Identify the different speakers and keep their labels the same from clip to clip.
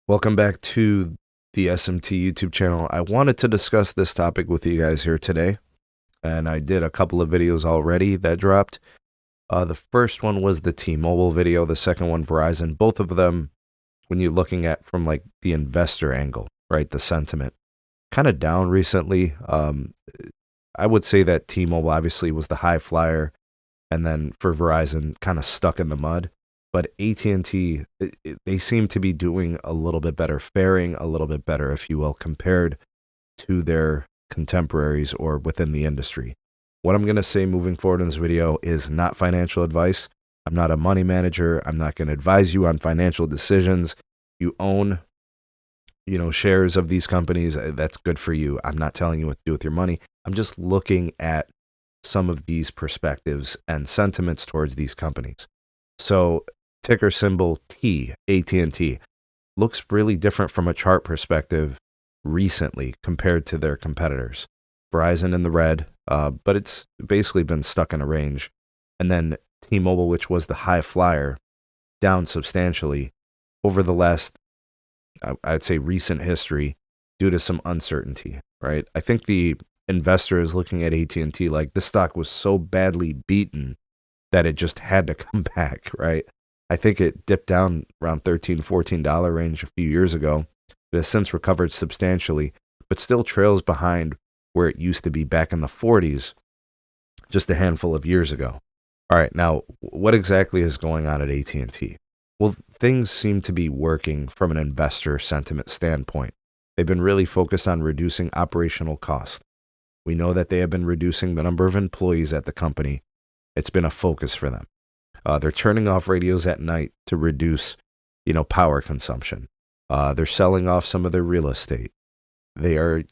Speaker 1: Welcome back to the SMT YouTube channel. I wanted to discuss this topic with you guys here today, and I did a couple of videos already that dropped. The first one was the T-Mobile video, the second one Verizon. Both of them, when you're looking at from like the investor angle, right, the sentiment, kind of down recently. I would say that T-Mobile obviously was the high flyer, and then for Verizon, kind of stuck in the mud. But AT&T, they seem to be doing a little bit better, faring a little bit better, if you will, compared to their contemporaries or within the industry. What I'm going to say moving forward in this video is not financial advice. I'm not a money manager. I'm not going to advise you on financial decisions. You own, shares of these companies. That's good for you. I'm not telling you what to do with your money. I'm just looking at some of these perspectives and sentiments towards these companies. So ticker symbol T, AT&T, looks really different from a chart perspective recently compared to their competitors. Verizon in the red, but it's basically been stuck in a range. And then T-Mobile, which was the high flyer, down substantially over the last, I'd say, recent history due to some uncertainty, right? I think the investor is looking at AT&T like this stock was so badly beaten that it just had to come back, right? I think it dipped down around $13, $14 range a few years ago. It has since recovered substantially, but still trails behind where it used to be back in the 40s just a handful of years ago. All right, now, what exactly is going on at AT&T? Well, things seem to be working from an investor sentiment standpoint. They've been really focused on reducing operational cost. We know that they have been reducing the number of employees at the company. It's been a focus for them. They're turning off radios at night to reduce, power consumption. They're selling off some of their real estate. They are,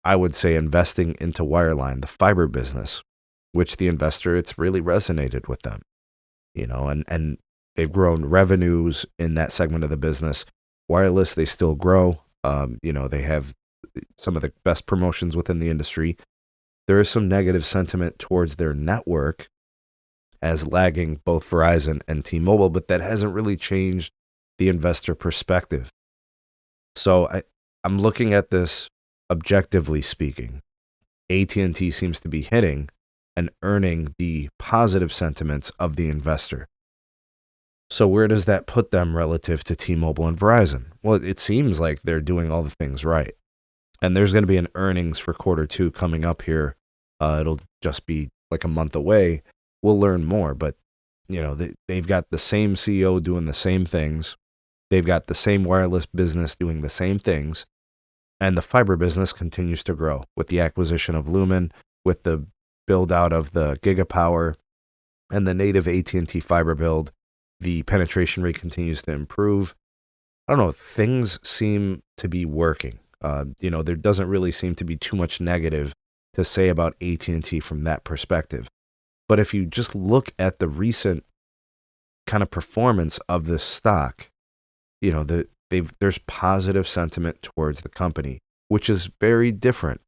Speaker 1: I would say investing into wireline, the fiber business, which the investor, it's really resonated with them, and they've grown revenues in that segment of the business. Wireless, they still grow. They have some of the best promotions within the industry. There is some negative sentiment towards their network as lagging both Verizon and T-Mobile, but that hasn't really changed the investor perspective. So I'm looking at this objectively speaking. AT&T seems to be hitting and earning the positive sentiments of the investor. So where does that put them relative to T-Mobile and Verizon? Well, it seems like they're doing all the things right. And there's going to be an earnings for quarter two coming up here. It'll just be like a month away. We'll learn more, but they've got the same CEO doing the same things. They've got the same wireless business doing the same things. And the fiber business continues to grow with the acquisition of Lumen, with the build out of the Gigapower and the native AT&T fiber build. The penetration rate continues to improve. I don't know, things seem to be working. There doesn't really seem to be too much negative to say about AT&T from that perspective. But if you just look at the recent kind of performance of this stock, there's positive sentiment towards the company, which is very different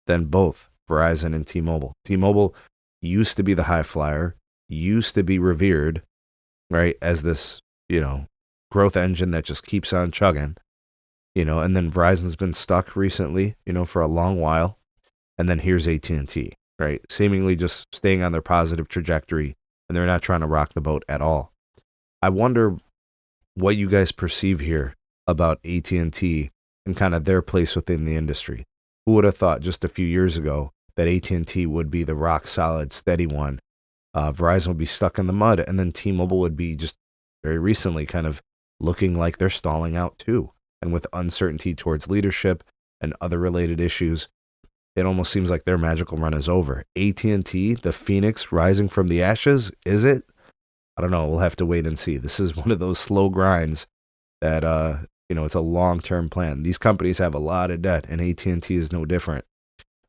Speaker 1: than both Verizon and T-Mobile. T-Mobile used to be the high flyer, used to be revered, right, as this, growth engine that just keeps on chugging, and then Verizon's been stuck recently, for a long while. And then here's AT&T, right, seemingly just staying on their positive trajectory, and they're not trying to rock the boat at all. I wonder what you guys perceive here about AT&T and kind of their place within the industry. Who would have thought just a few years ago that AT&T would be the rock solid, steady one? Verizon would be stuck in the mud, and then T-Mobile would be just very recently kind of looking like they're stalling out too. And with uncertainty towards leadership and other related issues, it almost seems like their magical run is over. AT&T, the phoenix rising from the ashes, is it? I don't know. We'll have to wait and see. This is one of those slow grinds that, it's a long-term plan. These companies have a lot of debt, and AT&T is no different.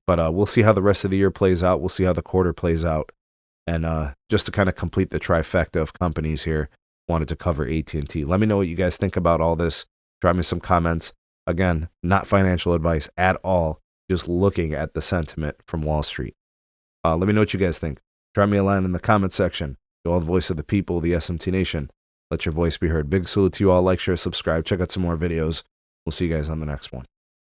Speaker 1: But we'll see how the rest of the year plays out. We'll see how the quarter plays out. And just to kind of complete the trifecta of companies here, wanted to cover AT&T. Let me know what you guys think about all this. Drop me some comments. Again, not financial advice at all. Just looking at the sentiment from Wall Street. Let me know what you guys think. Drop me a line in the comment section. To all the voice of the people, the SMT Nation. Let your voice be heard. Big salute to you all. Like, share, subscribe. Check out some more videos. We'll see you guys on the next one.